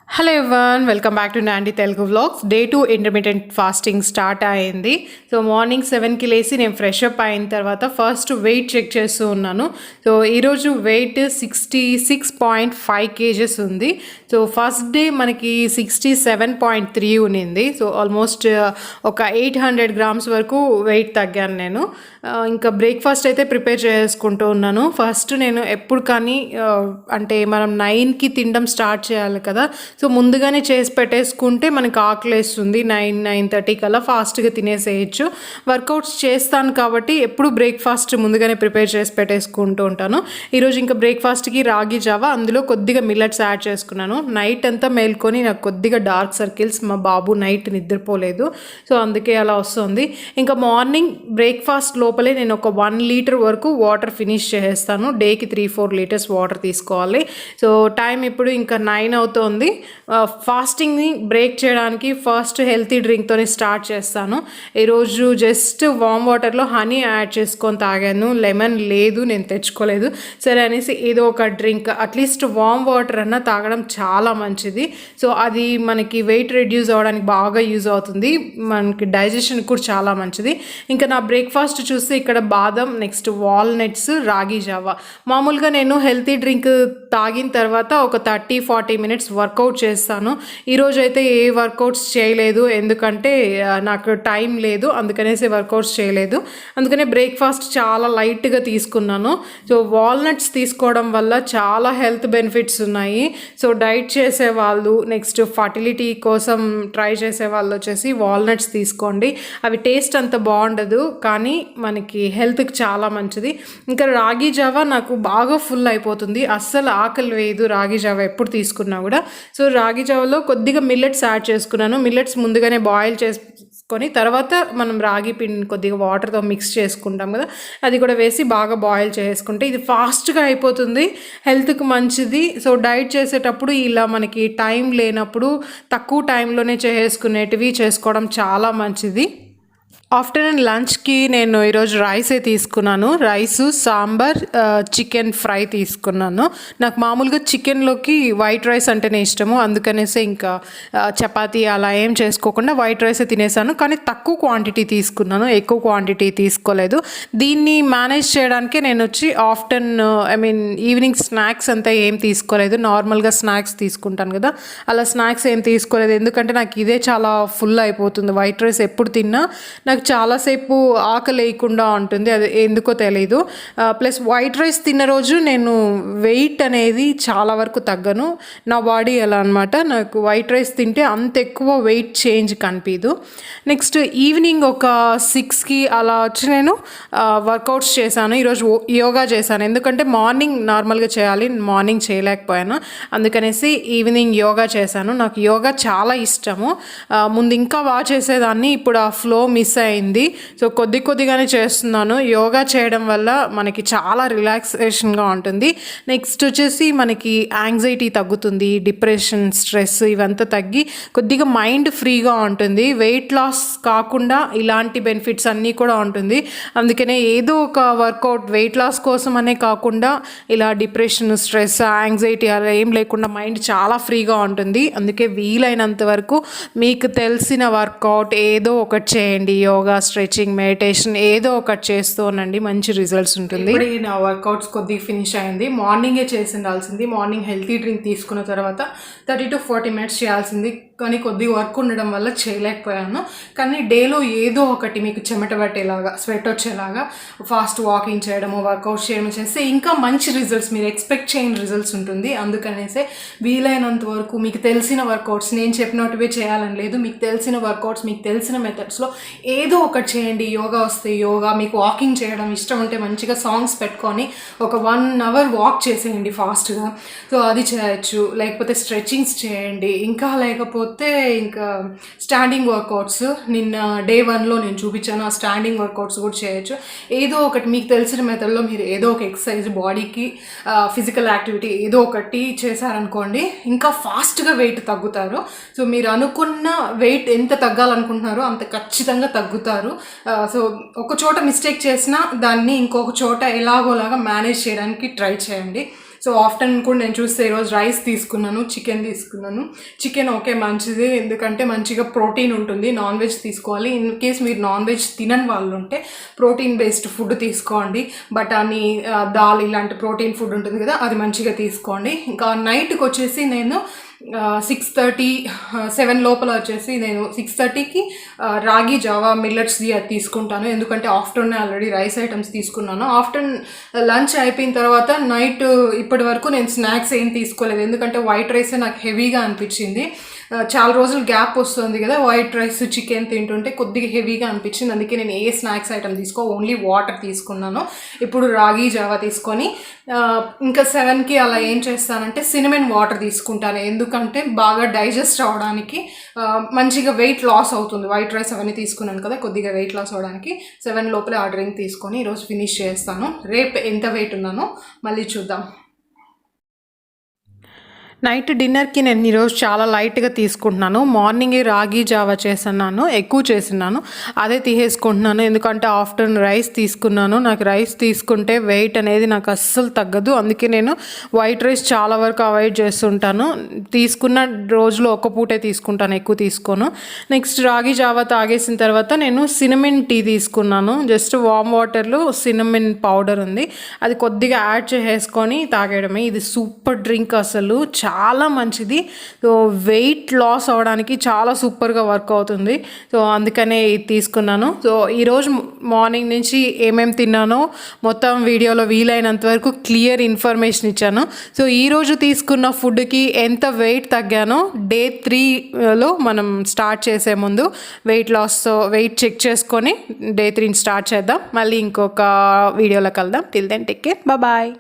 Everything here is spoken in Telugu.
Hello everyone, welcome back to Nandi Telugu vlogs. Day 2 intermediate fasting start అయింది. సో మార్నింగ్ 7కి లేసి నేను ఫ్రెష్ అప్ అయిన తర్వాత ఫస్ట్ వెయిట్ చెక్ చేస్తూ ఉన్నాను. సో ఈరోజు వెయిట్ 66.5 kgs ఉంది. సో ఫస్ట్ డే మనకి 67.3 ఉన్నింది. సో ఆల్మోస్ట్ ఒక 800 grams వరకు వెయిట్ తగ్గాను నేను. ఇంకా బ్రేక్ఫాస్ట్ అయితే ప్రిపేర్ చేసుకుంటూ ఉన్నాను. ఫస్ట్ నేను ఎప్పుడు కానీ అంటే మనం 9కి తినడం స్టార్ట్ చేయాలి కదా. సో ముందుగానే చేసి పెట్టేసుకుంటే మనకు ఆకలేస్తుంది. 9-9:30 కల్లా ఫాస్ట్గా తినేసేయచ్చు. వర్కౌట్స్ చేస్తాను కాబట్టి ఎప్పుడు బ్రేక్ఫాస్ట్ ముందుగానే ప్రిపేర్ చేసి పెట్టేసుకుంటూ ఉంటాను. ఈరోజు ఇంకా బ్రేక్ఫాస్ట్కి రాగి జావా, అందులో కొద్దిగా మిల్లెట్స్ యాడ్ చేసుకున్నాను. నైట్ అంతా మేల్కొని నాకు కొద్దిగా డార్క్ సర్కిల్స్, మా బాబు నైట్ నిద్రపోలేదు, సో అందుకే అలా వస్తుంది. ఇంకా మార్నింగ్ బ్రేక్ఫాస్ట్ లోపలే నేను ఒక 1 లీటర్ వరకు వాటర్ ఫినిష్ చేసేస్తాను. డేకి 3-4 లీటర్స్ వాటర్ తీసుకోవాలి. సో టైం ఇప్పుడు ఇంకా 9 అవుతోంది. ఫాస్టింగ్ని బ్రేక్ చేయడానికి ఫస్ట్ హెల్తీ డ్రింక్తోనే స్టార్ట్ చేస్తాను. ఈరోజు జస్ట్ వామ్ వాటర్లో హనీ యాడ్ చేసుకొని తాగాను. లెమన్ లేదు, నేను తెచ్చుకోలేదు. సరే అనేసి ఏదో ఒక డ్రింక్, అట్లీస్ట్ వామ్ వాటర్ అన్నా తాగడం చాలా మంచిది. సో అది మనకి వెయిట్ రెడ్యూస్ అవ్వడానికి బాగా యూజ్ అవుతుంది, మనకి డైజెషన్ కూడా చాలా మంచిది. ఇంకా నా బ్రేక్ఫాస్ట్ చూస్తే ఇక్కడ బాదం, నెక్స్ట్ వాల్నట్స్, రాగి జావా. మామూలుగా నేను హెల్తీ డ్రింక్ తాగిన తర్వాత ఒక 30-40 minutes వర్కౌట్ చేస్తాను. ఈరోజు అయితే ఏ వర్కౌట్స్ చేయలేదు, ఎందుకంటే నాకు టైం లేదు, అందుకనేసి వర్కౌట్స్ చేయలేదు. అందుకనే బ్రేక్ఫాస్ట్ చాలా లైట్గా తీసుకున్నాను. సో వాల్నట్స్ తీసుకోవడం వల్ల చాలా హెల్త్ బెనిఫిట్స్ ఉన్నాయి. సో డైట్ చేసేవాళ్ళు, నెక్స్ట్ ఫర్టిలిటీ కోసం ట్రై చేసే వాళ్ళు వచ్చేసి వాల్నట్స్ తీసుకోండి. అవి టేస్ట్ అంత బాగుండదు, కానీ మనకి హెల్త్కి చాలా మంచిది. ఇంకా రాగి జావా నాకు బాగా ఫుల్ అయిపోతుంది, అస్సలు ఆకలి వేయదు రాగి జావా ఎప్పుడు తీసుకున్నా కూడా. సో రాగి జావలో కొద్దిగా మిల్లెట్స్ యాడ్ చేసుకున్నాను. మిల్లెట్స్ ముందుగానే బాయిల్ చేసుకొని తర్వాత మనం రాగి పిండి కొద్దిగా వాటర్తో మిక్స్ చేసుకుంటాం కదా, అది కూడా వేసి బాగా బాయిల్ చేసుకుంటే ఇది ఫాస్ట్గా అయిపోతుంది, హెల్త్కి మంచిది. సో డైట్ చేసేటప్పుడు ఇలా మనకి టైం లేనప్పుడు తక్కువ టైంలోనే చేసుకునేటివి చేసుకోవడం చాలా మంచిది. ఆఫ్టర్నూన్ లంచ్కి నేను ఈరోజు రైసే తీసుకున్నాను. రైసు, సాంబార్, చికెన్ ఫ్రై తీసుకున్నాను. నాకు మామూలుగా చికెన్లోకి వైట్ రైస్ అంటేనే ఇష్టము, అందుకనేసి ఇంకా చపాతీ అలా ఏం చేసుకోకుండా వైట్ రైసే తినేసాను. కానీ తక్కువ క్వాంటిటీ తీసుకున్నాను, ఎక్కువ క్వాంటిటీ తీసుకోలేదు. దీన్ని మేనేజ్ చేయడానికే నేను వచ్చి ఈవినింగ్ స్నాక్స్ అంతా ఏం తీసుకోలేదు. నార్మల్గా స్నాక్స్ తీసుకుంటాను కదా, అలా స్నాక్స్ ఏం తీసుకోలేదు. ఎందుకంటే నాకు ఇదే చాలా ఫుల్ అయిపోతుంది. వైట్ రైస్ ఎప్పుడు తిన్నా నాకు చాలాసేపు ఆకలి వేయకుండా ఉంటుంది, అది ఎందుకో తెలీదు. ప్లస్ వైట్ రైస్ తిన్న రోజు నేను వెయిట్ అనేది చాలా వరకు తగ్గను. నా బాడీ ఎలా అనమాట, నాకు వైట్ రైస్ తింటే అంత ఎక్కువ వెయిట్ చేంజ్ కనిపించదు. నెక్స్ట్ ఈవినింగ్ ఒక 6కి అలా వచ్చి నేను వర్కౌట్స్ చేశాను. ఈరోజు యోగా చేశాను, ఎందుకంటే మార్నింగ్ నార్మల్గా చేయాలి, మార్నింగ్ చేయలేకపోయాను, అందుకనేసి ఈవినింగ్ యోగా చేశాను. నాకు యోగా చాలా ఇష్టము. ముందు ఇంకా బాగా చేసేదాన్ని, ఇప్పుడు ఆ ఫ్లో మిస్ అయింది. సో కొద్దిగానే చేస్తున్నాను. యోగా చేయడం వల్ల మనకి చాలా రిలాక్సేషన్గా ఉంటుంది. నెక్స్ట్ వచ్చేసి మనకి యాంగ్జైటీ తగ్గుతుంది, డిప్రెషన్, స్ట్రెస్ ఇవంతా తగ్గి కొద్దిగా మైండ్ ఫ్రీగా ఉంటుంది. వెయిట్ లాస్ కాకుండా ఇలాంటి బెనిఫిట్స్ అన్నీ కూడా ఉంటుంది. అందుకనే ఏదో ఒక వర్కౌట్ వెయిట్ లాస్ కోసం అనే కాకుండా ఇలా డిప్రెషన్, స్ట్రెస్, యాంగ్జైటీ అలా ఏం లేకుండా మైండ్ చాలా ఫ్రీగా ఉంటుంది. అందుకే వీలైనంత వరకు మీకు తెలిసిన వర్కౌట్ ఏదో ఒకటి చేయండి. యోగా, స్ట్రెచింగ్, మెడిటేషన్ ఏదో ఒకటి చేస్తూ ఉండండి, మంచి రిజల్ట్స్ ఉంటుంది. నా వర్కౌట్స్ కొద్దిగా ఫినిష్ అయింది. మార్నింగే చేసి ఉండాల్సింది. మార్నింగ్ హెల్తీ డ్రింక్ తీసుకున్న తర్వాత 30-40 minutes చేయాల్సింది, కానీ కొద్దిగా వర్క్ ఉండడం వల్ల చేయలేకపోయాను. కానీ డేలో ఏదో ఒకటి మీకు చెమట పట్టేలాగా, స్వెట్ వచ్చేలాగా ఫాస్ట్ వాకింగ్ చేయడము, వర్కౌట్ చేయడం చేస్తే ఇంకా మంచి రిజల్ట్స్, మీరు ఎక్స్పెక్ట్ చేయని రిజల్ట్స్ ఉంటుంది. అందుకనేసే వీలైనంత వరకు మీకు తెలిసిన వర్కౌట్స్, నేను చెప్పినట్టువే చేయాలని లేదు, మీకు తెలిసిన వర్కౌట్స్, మీకు తెలిసిన మెథడ్స్లో ఏదో ఒకటి చేయండి. యోగా వస్తే యోగా, మీకు వాకింగ్ చేయడం ఇష్టం ఉంటే మంచిగా సాంగ్స్ పెట్టుకొని ఒక 1 hour వాక్ చేసేయండి ఫాస్ట్గా. సో అది చేయొచ్చు. లేకపోతే స్ట్రెచింగ్స్ చేయండి. ఇంకా లేకపోతే ఇంకా స్టాండింగ్ వర్కౌట్స్, నిన్న డే 1లో నేను చూపించాను, ఆ స్టాండింగ్ వర్కౌట్స్ కూడా చేయొచ్చు. ఏదో ఒకటి మీకు తెలిసిన మెథడ్లో మీరు ఏదో ఒక ఎక్సర్సైజ్, బాడీకి ఫిజికల్ యాక్టివిటీ ఏదో ఒకటి చేశారనుకోండి, ఇంకా ఫాస్ట్గా వెయిట్ తగ్గుతారు. సో మీరు అనుకున్న వెయిట్ ఎంత తగ్గాలనుకుంటున్నారో అంత ఖచ్చితంగా తగ్గుతారు. సో ఒక చోట మిస్టేక్ చేసినా దాన్ని ఇంకొక చోట ఎలాగోలాగా మేనేజ్ చేయడానికి ట్రై చేయండి. సో ఆఫ్టర్నూన్ కూడా నేను చూస్తే ఈరోజు రైస్ తీసుకున్నాను, చికెన్ తీసుకున్నాను. చికెన్ ఓకే మంచిది, ఎందుకంటే మంచిగా ప్రోటీన్ ఉంటుంది. నాన్ వెజ్ తీసుకోవాలి. ఇన్ కేస్ మీరు నాన్ వెజ్ తినని వాళ్ళు ఉంటే ప్రోటీన్ బేస్డ్ ఫుడ్ తీసుకోండి. బఠానీ, దాల్ ఇలాంటి ప్రోటీన్ ఫుడ్ ఉంటుంది కదా, అది మంచిగా తీసుకోండి. ఇంకా నైట్కి వచ్చేసి నేను 6:30, 7 లోపల వచ్చేసి నేను 6:30కి రాగి జావా మిల్లెట్స్ది అది తీసుకుంటాను. ఎందుకంటే ఆఫ్టర్నూన్ ఆల్రెడీ రైస్ ఐటమ్స్ తీసుకున్నాను. ఆఫ్టర్నూన్ లంచ్ అయిపోయిన తర్వాత నైట్ ఇప్పటి వరకు నేను స్నాక్స్ ఏం తీసుకోలేదు, ఎందుకంటే వైట్ రైసే నాకు హెవీగా అనిపించింది. చాలా రోజులు గ్యాప్ వస్తుంది కదా వైట్ రైస్ చికెన్ తింటుంటే, కొద్దిగా హెవీగా అనిపించింది. అందుకే నేను ఏ స్నాక్స్ ఐటమ్ ఓన్లీ వాటర్ తీసుకున్నాను. ఇప్పుడు రాగి జావా తీసుకొని ఇంకా 7కి అలా ఏం చేస్తానంటే సినమన్ వాటర్ తీసుకుంటాను. ఎందుకంటే బాగా డైజెస్ట్ అవ్వడానికి, మంచిగా వెయిట్ లాస్ అవుతుంది. వైట్ రైస్ అవన్నీ తీసుకున్నాను కదా, కొద్దిగా వెయిట్ లాస్ అవ్వడానికి 7 లోపలే ఆ డ్రింక్ తీసుకొని ఈరోజు ఫినిష్ చేస్తాను. రేపు ఎంత వెయిట్ ఉన్నానో మళ్ళీ చూద్దాం. నైట్ డిన్నర్కి నేను ఈరోజు చాలా లైట్గా తీసుకుంటున్నాను. మార్నింగే రాగి జావా చేస్తున్నాను, ఎక్కువ చేస్తున్నాను, అదే తీసేసుకుంటున్నాను. ఎందుకంటే ఆఫ్టర్నూన్ రైస్ తీసుకున్నాను. నాకు రైస్ తీసుకుంటే వెయిట్ అనేది నాకు అస్సలు తగ్గదు. అందుకే నేను వైట్ రైస్ చాలా వరకు అవాయిడ్ చేస్తుంటాను. తీసుకున్న రోజులో ఒక పూటే తీసుకుంటాను, ఎక్కువ తీసుకోను. నెక్స్ట్ రాగి జావా తాగేసిన తర్వాత నేను సినమిన్ టీ తీసుకున్నాను. జస్ట్ వామ్ వాటర్లో సినమిన్ పౌడర్ ఉంది, అది కొద్దిగా యాడ్ చేసేసుకొని తాగేయడమే. ఇది సూపర్ డ్రింక్, అసలు చాలా మంచిది. సో వెయిట్ లాస్ అవ్వడానికి చాలా సూపర్గా వర్క్ అవుతుంది. సో అందుకనే ఇది తీసుకున్నాను. సో ఈరోజు మార్నింగ్ నుంచి ఏమేమి తిన్నానో మొత్తం వీడియోలో వీలైనంత వరకు క్లియర్ ఇన్ఫర్మేషన్ ఇచ్చాను. సో ఈరోజు తీసుకున్న ఫుడ్కి ఎంత వెయిట్ తగ్గానో డే 3లో మనం స్టార్ట్ చేసే ముందు వెయిట్ చెక్ చేసుకొని డే 3 స్టార్ట్ చేద్దాం. మళ్ళీ ఇంకొక వీడియోలో కలుద్దాం. Till then take care, bye.